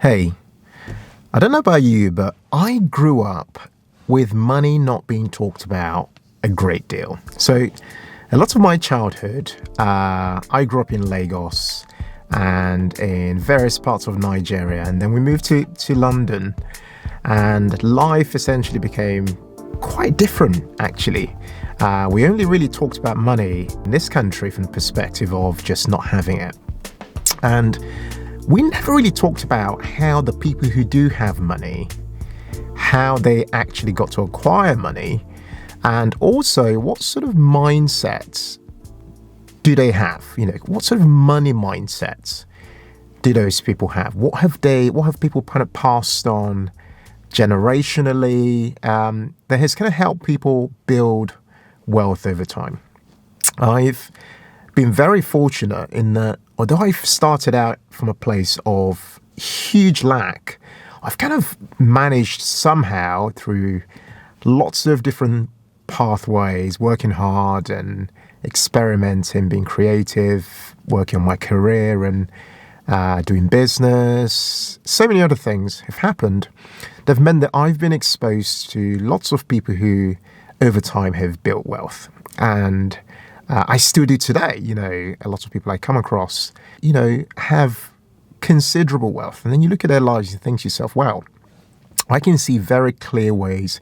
Hey, I don't know about you, but I grew up with money not being talked about a great deal. So, a lot of my childhood, I grew up in Lagos and in various parts of Nigeria, and then we moved to London, and life essentially became quite different, actually. We only really talked about money in this country from the perspective of just not having it. And we never really talked about how the people who do have money, how they actually got to acquire money, and also what sort of mindsets do they have? What sort of money mindsets do those people have? What have people kind of passed on generationally that has kind of helped people build wealth over time? I've been very fortunate in that although I've started out from a place of huge lack, I've kind of managed somehow through lots of different pathways, working hard and experimenting, being creative, working on my career and doing business. So many other things have happened that have meant that I've been exposed to lots of people who over time have built wealth. And I still do today. A lot of people I come across, have considerable wealth. And then you look at their lives and think to yourself, wow, I can see very clear ways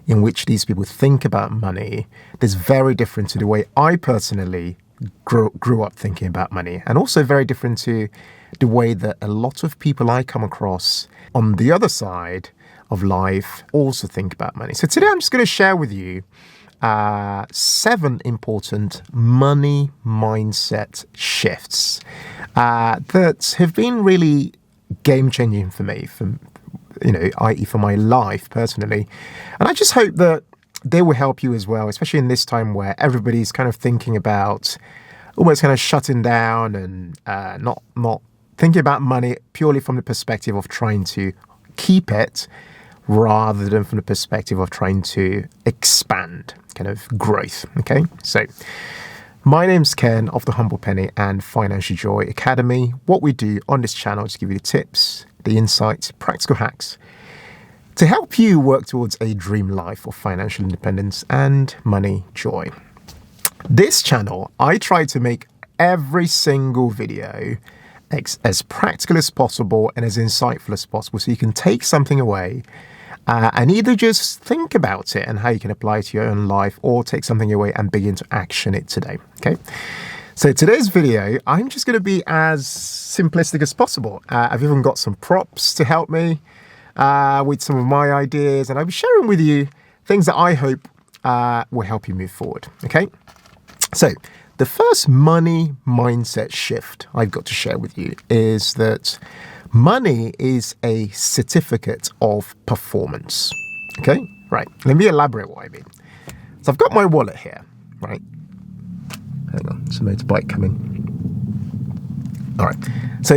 in which these people think about money that's very different to the way I personally grew up thinking about money, and also very different to the way that a lot of people I come across on the other side of life also think about money. So today I'm just going to share with you 7 important money mindset shifts that have been really game-changing for me, i.e. for my life personally. And I just hope that they will help you as well, especially in this time where everybody's kind of thinking about almost kind of shutting down and not thinking about money purely from the perspective of trying to keep it, rather than from the perspective of trying to expand, kind of growth. Okay, so my name's Ken of the Humble Penny and Financial Joy Academy. What we do on this channel is give you the tips, the insights, practical hacks to help you work towards a dream life of financial independence and money joy. This channel, I try to make every single video as practical as possible and as insightful as possible, so you can take something away and either just think about it and how you can apply it to your own life, or take something away and begin to action it today. Okay. So today's video, I'm just going to be as simplistic as possible. I've even got some props to help me with some of my ideas, and I'll be sharing with you things that I hope will help you move forward. Okay. So the first money mindset shift I've got to share with you is that money is a certificate of performance. Okay, right. Let me elaborate what I mean. So I've got my wallet here, right? Hang on, there's a motorbike coming. All right. So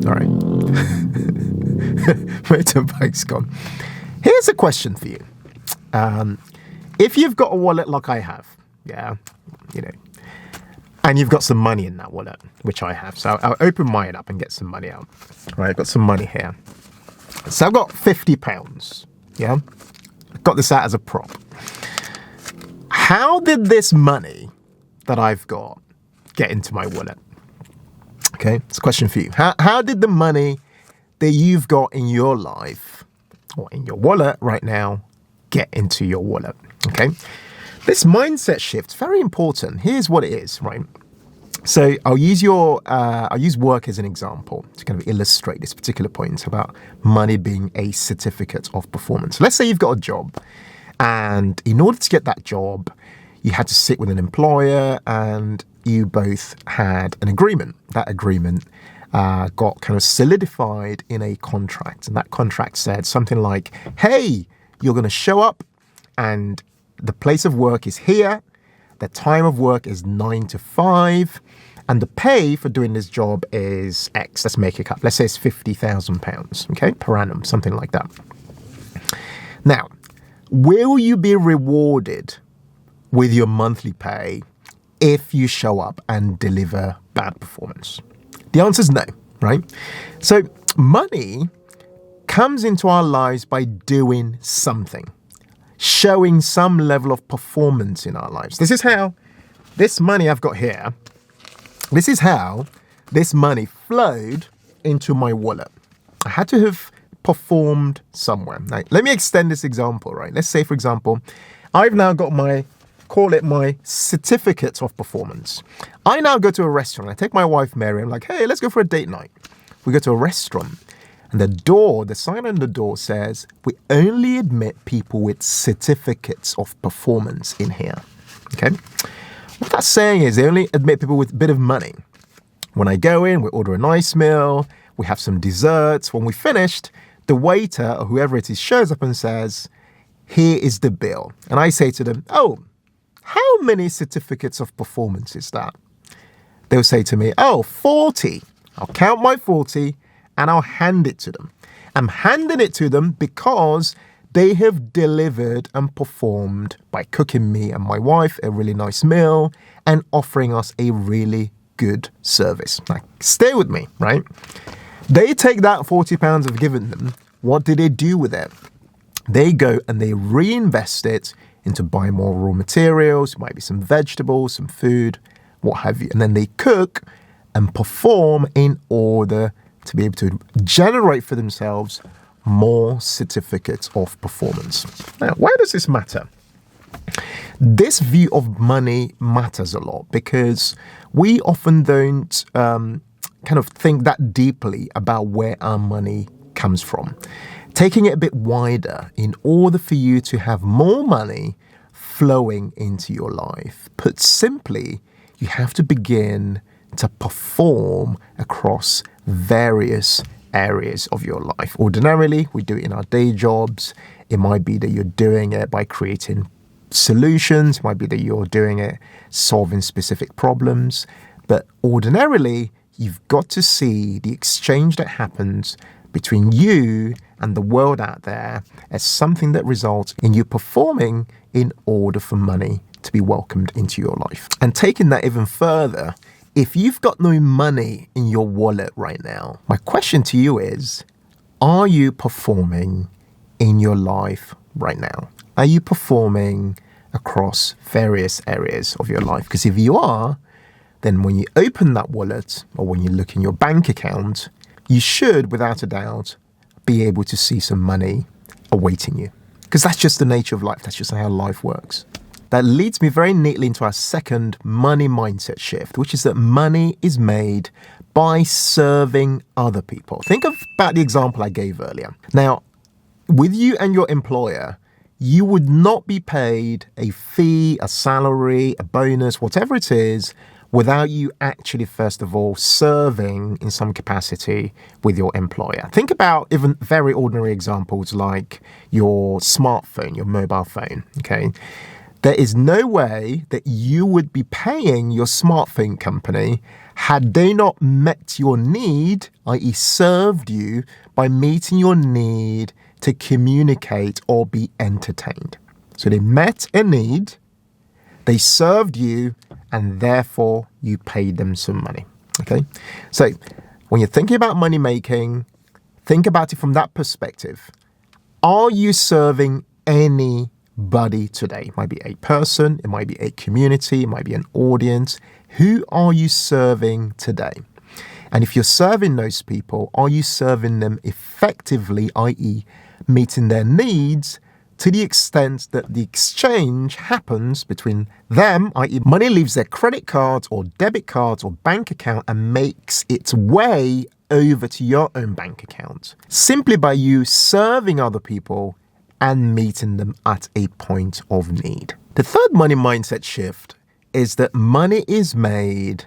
all right. Motorbike's gone. Here's a question for you. If you've got a wallet like I have, and you've got some money in that wallet, which I have. So I'll open mine up and get some money out. Right, I've got some money here. So I've got £50. Yeah, I've got this out as a prop. How did this money that I've got get into my wallet? Okay, it's a question for you. How did the money that you've got in your life or in your wallet right now get into your wallet? Okay. This mindset shift, very important. Here's what it is, right? So I'll use work as an example to kind of illustrate this particular point about money being a certificate of performance. Let's say you've got a job, and in order to get that job, you had to sit with an employer and you both had an agreement. That agreement got kind of solidified in a contract. And that contract said something like, hey, you're going to show up and the place of work is here. The time of work is 9 to 5. And the pay for doing this job is X. Let's make it up. Let's say it's £50,000, okay, per annum, something like that. Now, will you be rewarded with your monthly pay if you show up and deliver bad performance? The answer is no, right? So money comes into our lives by doing something, showing some level of performance in our lives. This is how this money I've got here, this is how this money flowed into my wallet. I had to have performed somewhere. Now, let me extend this example, right? Let's say, for example, I've now got call it my certificate of performance. I now go to a restaurant. I take my wife, Mary. I'm like, hey, let's go for a date night. We go to a restaurant. And the sign on the door says, we only admit people with certificates of performance in here. Okay? What that's saying is they only admit people with a bit of money. When I go in, we order a nice meal, we have some desserts. When we finished, the waiter or whoever it is shows up and says, here is the bill. And I say to them, oh, how many certificates of performance is that? They'll say to me, oh, 40. I'll count my 40. And I'll hand it to them. I'm handing it to them because they have delivered and performed by cooking me and my wife a really nice meal and offering us a really good service. Like, stay with me, right? They take that £40 I've given them. What do they do with it? They go and they reinvest it into buying more raw materials, might be some vegetables, some food, what have you. And then they cook and perform in order to be able to generate for themselves more certificates of performance. Now, why does this matter? This view of money matters a lot because we often don't kind of think that deeply about where our money comes from. Taking it a bit wider, in order for you to have more money flowing into your life, put simply, you have to begin to perform across various areas of your life. Ordinarily, we do it in our day jobs. It might be that you're doing it by creating solutions. It might be that you're doing it solving specific problems. But ordinarily, you've got to see the exchange that happens between you and the world out there as something that results in you performing in order for money to be welcomed into your life. And taking that even further, if you've got no money in your wallet right now, my question to you is, are you performing in your life right now? Are you performing across various areas of your life? Because if you are, then when you open that wallet or when you look in your bank account, you should, without a doubt, be able to see some money awaiting you. Because that's just the nature of life. That's just how life works. That leads me very neatly into our second money mindset shift, which is that money is made by serving other people. Think about the example I gave earlier. Now, with you and your employer, you would not be paid a fee, a salary, a bonus, whatever it is, without you actually, first of all, serving in some capacity with your employer. Think about even very ordinary examples like your smartphone, your mobile phone, okay? There is no way that you would be paying your smartphone company had they not met your need, i.e. served you by meeting your need to communicate or be entertained. So they met a need, they served you, and therefore you paid them some money, okay? So when you're thinking about money making, think about it from that perspective. Are you serving anybody today? It might be a person, it might be a community, it might be an audience. Who are you serving today? And if you're serving those people, are you serving them effectively, i.e. meeting their needs to the extent that the exchange happens between them, i.e. money leaves their credit cards or debit cards or bank account and makes its way over to your own bank account, simply by you serving other people and meeting them at a point of need. The third money mindset shift is that money is made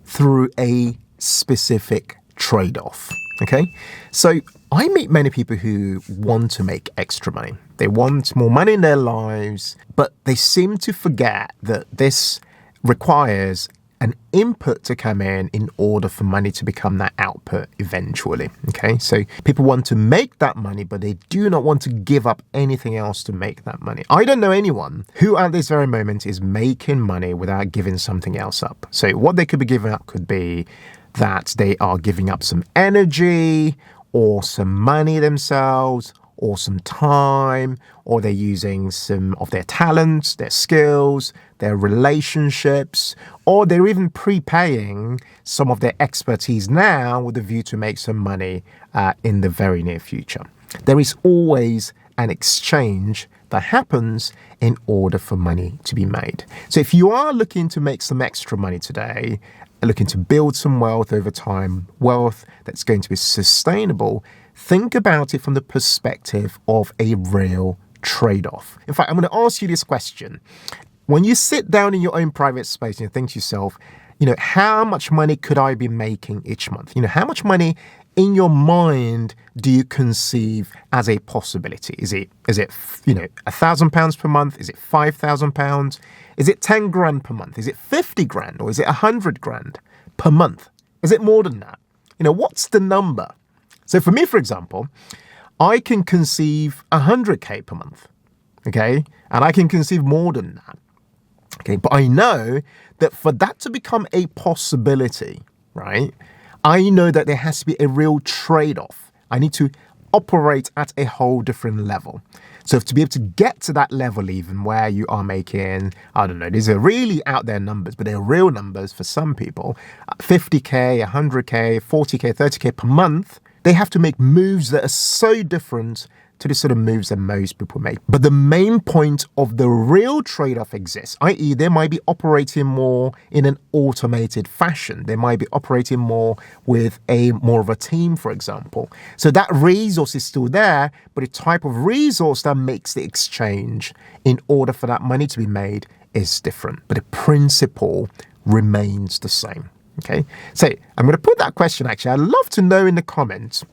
through a specific trade-off, okay? So I meet many people who want to make extra money. They want more money in their lives, but they seem to forget that this requires an input to come in order for money to become that output eventually, okay? So people want to make that money, but they do not want to give up anything else to make that money. I don't know anyone who at this very moment is making money without giving something else up. So what they could be giving up could be that they are giving up some energy or some money themselves or some time, or they're using some of their talents, their skills, their relationships, or they're even prepaying some of their expertise now with a view to make some money in the very near future. There is always an exchange that happens in order for money to be made. So if you are looking to make some extra money today, looking to build some wealth over time, wealth that's going to be sustainable, think about it from the perspective of a real trade-off. In fact, I'm going to ask you this question. When you sit down in your own private space and you think to yourself, how much money could I be making each month? How much money in your mind do you conceive as a possibility? Is it £1,000 per month? Is it £5,000? Is it 10 grand per month? Is it 50 grand? Or is it 100 grand per month? Is it more than that? What's the number? So for me, for example, I can conceive 100k per month, okay? And I can conceive more than that, okay? But I know that for that to become a possibility, right, I know that there has to be a real trade-off. I need to operate at a whole different level. So to be able to get to that level even where you are making, I don't know, these are really out there numbers, but they're real numbers for some people, 50k, 100k, 40k, 30k per month, they have to make moves that are so different to the sort of moves that most people make. But the main point of the real trade-off exists, i.e. they might be operating more in an automated fashion. They might be operating more with more of a team, for example. So that resource is still there, but the type of resource that makes the exchange in order for that money to be made is different. But the principle remains the same. Okay, so I'm going to put that question actually. I'd love to know in the comments,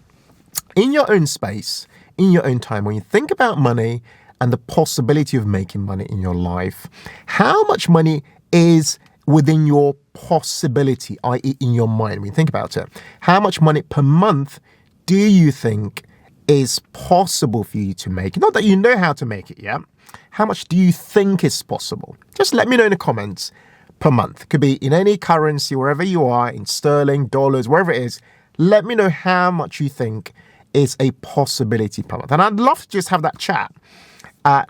in your own space, in your own time, when you think about money and the possibility of making money in your life, how much money is within your possibility, i.e. in your mind, when you think about it? How much money per month do you think is possible for you to make? Not that you know how to make it yet. How much do you think is possible? Just let me know in the comments. Per month. Could be in any currency, wherever you are, in sterling, dollars, wherever it is. Let me know how much you think is a possibility per month. And I'd love to just have that chat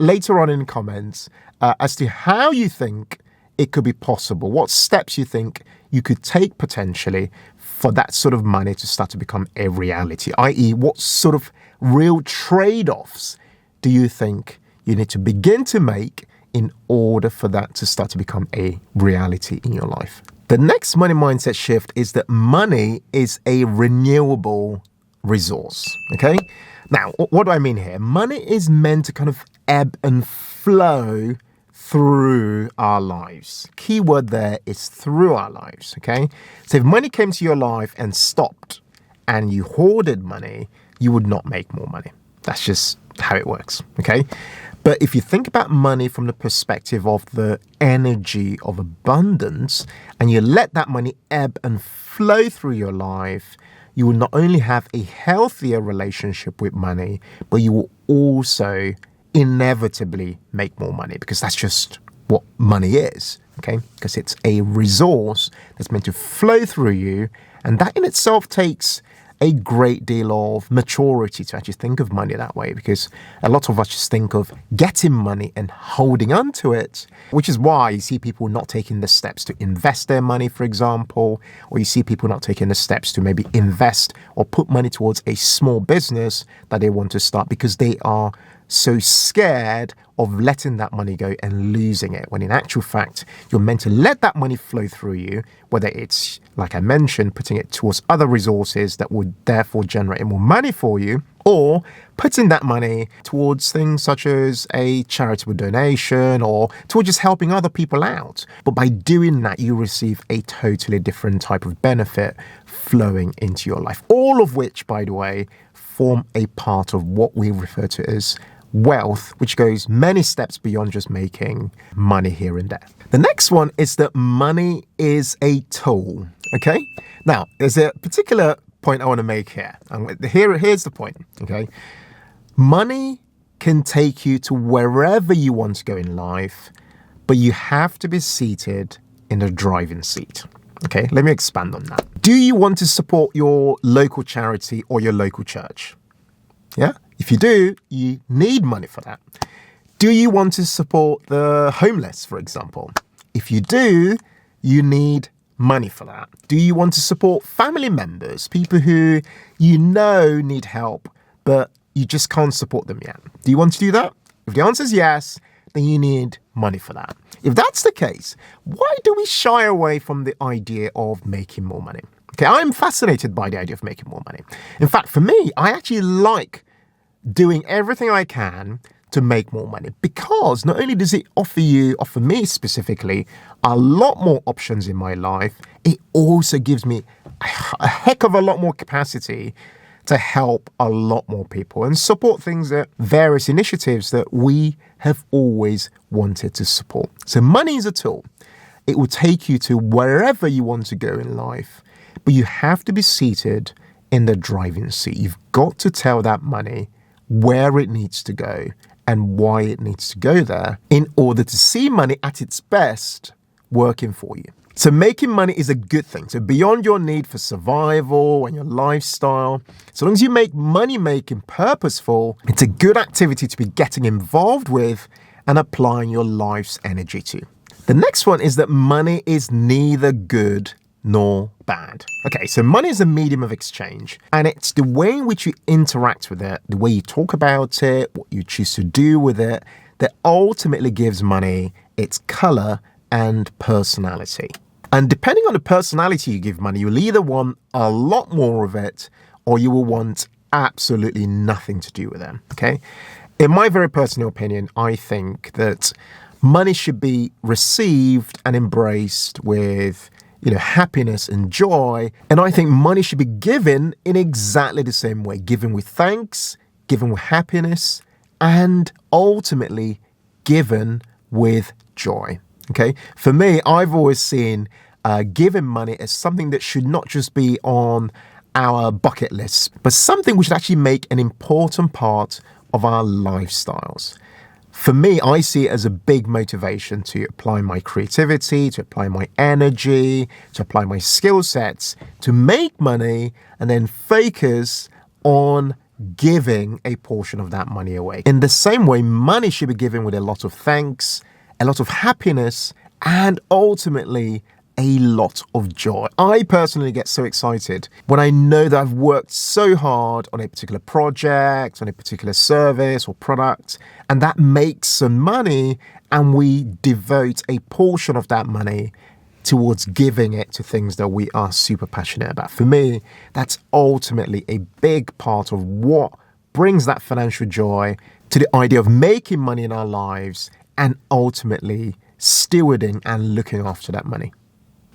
later on in the comments as to how you think it could be possible, what steps you think you could take potentially for that sort of money to start to become a reality, i.e. what sort of real trade-offs do you think you need to begin to make in order for that to start to become a reality in your life. The next money mindset shift is that money is a renewable resource, okay? Now, what do I mean here? Money is meant to kind of ebb and flow through our lives. Key word there is through our lives, okay? So if money came to your life and stopped and you hoarded money, you would not make more money. That's just how it works, okay? But if you think about money from the perspective of the energy of abundance, and you let that money ebb and flow through your life, you will not only have a healthier relationship with money, but you will also inevitably make more money, because that's just what money is, okay? Because it's a resource that's meant to flow through you, and that in itself takes a great deal of maturity to actually think of money that way, because a lot of us just think of getting money and holding on to it, which is why you see people not taking the steps to invest their money, for example, or you see people not taking the steps to maybe invest or put money towards a small business that they want to start, because they are so scared of letting that money go and losing it, when in actual fact, you're meant to let that money flow through you, whether it's, like I mentioned, putting it towards other resources that would therefore generate more money for you, or putting that money towards things such as a charitable donation or towards just helping other people out. But by doing that, you receive a totally different type of benefit flowing into your life. All of which, by the way, form a part of what we refer to as wealth, which goes many steps beyond just making money here and there. The next one is that money is a tool, okay? Now, there's a particular point I want to make here. Here's the point, okay? Money can take you to wherever you want to go in life, but you have to be seated in the driving seat, Okay, let me expand on that. Do you want to support your local charity or your local church? Yeah? If you do, you need money for that. Do you want to support the homeless, for example? If you do, you need money for that. Do you want to support family members, people who you know need help, but you just can't support them yet? Do you want to do that? If the answer is yes, then you need money for that. If that's the case, why do we shy away from the idea of making more money? Okay, I'm fascinated by the idea of making more money. In fact, for me, I actually like doing everything I can to make more money, because not only does it offer me specifically, a lot more options in my life, it also gives me a heck of a lot more capacity to help a lot more people and support various initiatives that we have always wanted to support. So money is a tool. It will take you to wherever you want to go in life, but you have to be seated in the driving seat. You've got to tell that money where it needs to go and why it needs to go there in order to see money at its best working for you. So making money is a good thing. So beyond your need for survival and your lifestyle, so long as you make money making purposeful, it's a good activity to be getting involved with and applying your life's energy to. The next one is that money is neither good nor bad. Okay, so money is a medium of exchange, and it's the way in which you interact with it, the way you talk about it, what you choose to do with it, that ultimately gives money its color and personality. And depending on the personality you give money, you'll either want a lot more of it or you will want absolutely nothing to do with it. Okay? In my very personal opinion, I think that money should be received and embraced with happiness and joy. And I think money should be given in exactly the same way, given with thanks, given with happiness, and ultimately given with joy. Okay. For me, I've always seen giving money as something that should not just be on our bucket list, but something which should actually make an important part of our lifestyles. For me, I see it as a big motivation to apply my creativity, to apply my energy, to apply my skill sets, to make money and then focus on giving a portion of that money away. In the same way, money should be given with a lot of thanks, a lot of happiness, and ultimately a lot of joy. I personally get so excited when I know that I've worked so hard on a particular project, on a particular service or product, and that makes some money, and we devote a portion of that money towards giving it to things that we are super passionate about. For me, that's ultimately a big part of what brings that financial joy to the idea of making money in our lives and ultimately stewarding and looking after that money.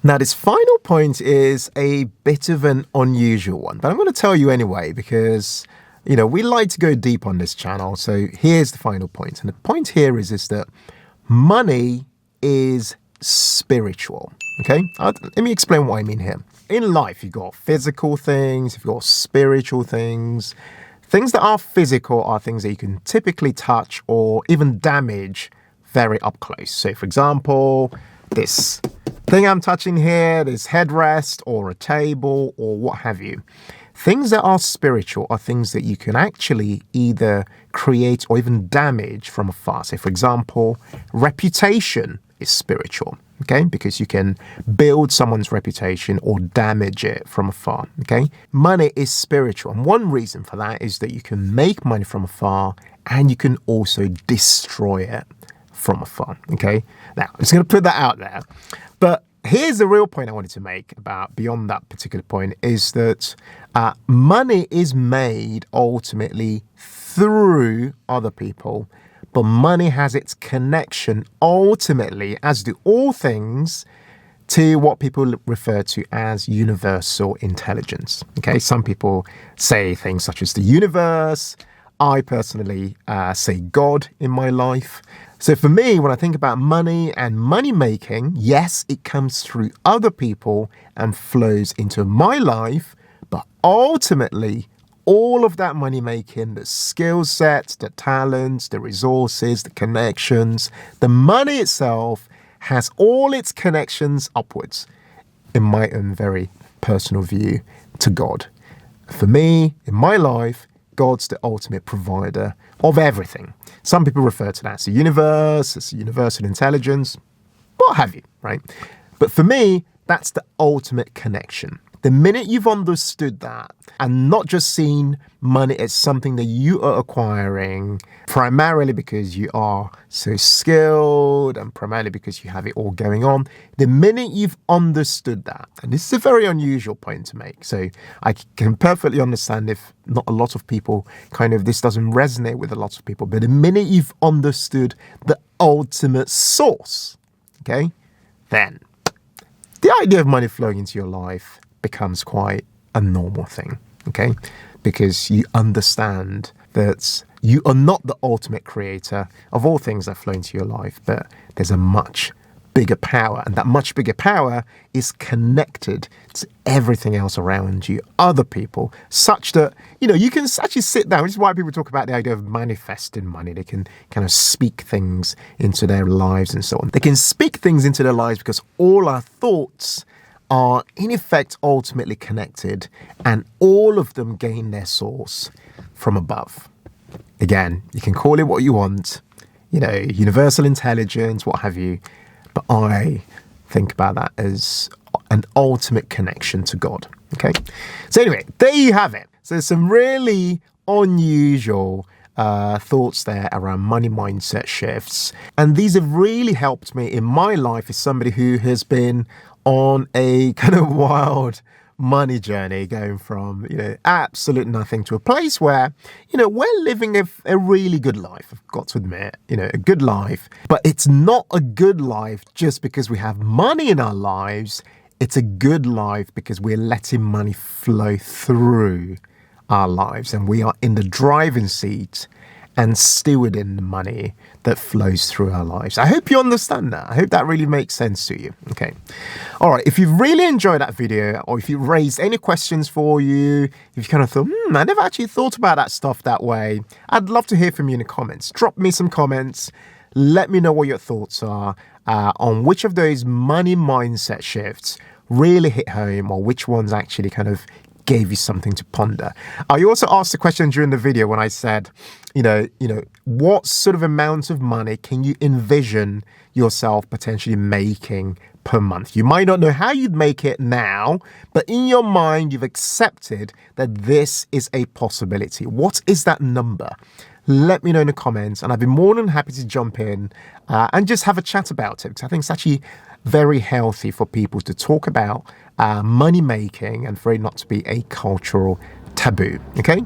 Now, this final point is a bit of an unusual one, but I'm going to tell you anyway because, we like to go deep on this channel. So here's the final point. And the point here is that money is spiritual. Okay? Let me explain what I mean here. In life, you've got physical things, you've got spiritual things. Things that are physical are things that you can typically touch or even damage very up close. So, for example, this thing I'm touching here, this headrest or a table or what have you. Things that are spiritual are things that you can actually either create or even damage from afar. So, for example, reputation is spiritual, okay? Because you can build someone's reputation or damage it from afar, okay? Money is spiritual. And one reason for that is that you can make money from afar and you can also destroy it from afar, okay? Now, I'm just going to put that out there. But here's the real point I wanted to make about beyond that particular point is that money is made ultimately through other people, but money has its connection ultimately, as do all things, to what people refer to as universal intelligence. Okay, some people say things such as the universe. I personally say God in my life. So for me, when I think about money and money making, yes, it comes through other people and flows into my life, but ultimately, all of that money making, the skill sets, the talents, the resources, the connections, the money itself has all its connections upwards. in my own very personal view, to God. For me, in my life, God's the ultimate provider of everything. Some people refer to that as the universe, as universal intelligence, what have you, right? But for me, that's the ultimate connection. The minute you've understood that and not just seen money as something that you are acquiring primarily because you are so skilled and primarily because you have it all going on, the minute you've understood that, and this is a very unusual point to make, so I can perfectly understand if not a lot of people this doesn't resonate with a lot of people, but the minute you've understood the ultimate source, okay, then the idea of money flowing into your life becomes quite a normal thing, okay? Because you understand that you are not the ultimate creator of all things that flow into your life, but there's a much bigger power, and that much bigger power is connected to everything else around you, other people, such that, you can actually sit down, which is why people talk about the idea of manifesting money. They can kind of speak things into their lives and so on. They can speak things into their lives because all our thoughts are in effect ultimately connected, and all of them gain their source from above. Again, you can call it what you want, universal intelligence, what have you, but I think about that as an ultimate connection to God, okay? So anyway, there you have it. So there's some really unusual thoughts there around money mindset shifts, and these have really helped me in my life as somebody who has been on a kind of wild money journey, going from, absolute nothing to a place where, we're living a really good life. I've got to admit, a good life, but it's not a good life just because we have money in our lives. It's a good life because we're letting money flow through our lives and we are in the driving seat and stewarding the money that flows through our lives. I hope you understand that. I hope that really makes sense to you. Okay. All right. If you've really enjoyed that video, or if you raised any questions for you, if you kind of thought, I never actually thought about that stuff that way, I'd love to hear from you in the comments. Drop me some comments. Let me know what your thoughts are on which of those money mindset shifts really hit home, or which ones actually kind of gave you something to ponder. I also asked a question during the video when I said, what sort of amount of money can you envision yourself potentially making per month? You might not know how you'd make it now, but in your mind, you've accepted that this is a possibility. What is that number? Let me know in the comments, and I'd be more than happy to jump in and just have a chat about it, because I think it's actually very healthy for people to talk about money making and for it not to be a cultural taboo. Okay?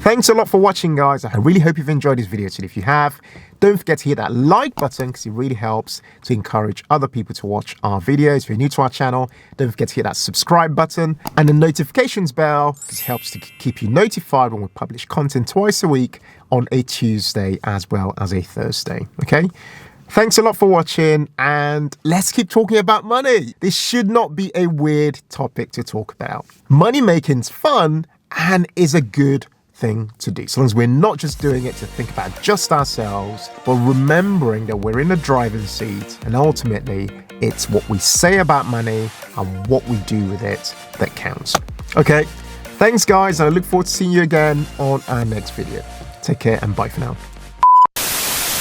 Thanks a lot for watching, guys. I really hope you've enjoyed this video today. If you have, don't forget to hit that like button because it really helps to encourage other people to watch our videos. If you're new to our channel, don't forget to hit that subscribe button and the notifications bell because it helps to keep you notified when we publish content twice a week on a Tuesday as well as a Thursday. Okay? Thanks a lot for watching, and let's keep talking about money. This should not be a weird topic to talk about. Money making's fun and is a good thing to do, so long as we're not just doing it to think about just ourselves, but remembering that we're in the driving seat, and ultimately it's what we say about money and what we do with it that counts. Okay, thanks guys, and I look forward to seeing you again on our next video. Take care and bye for now.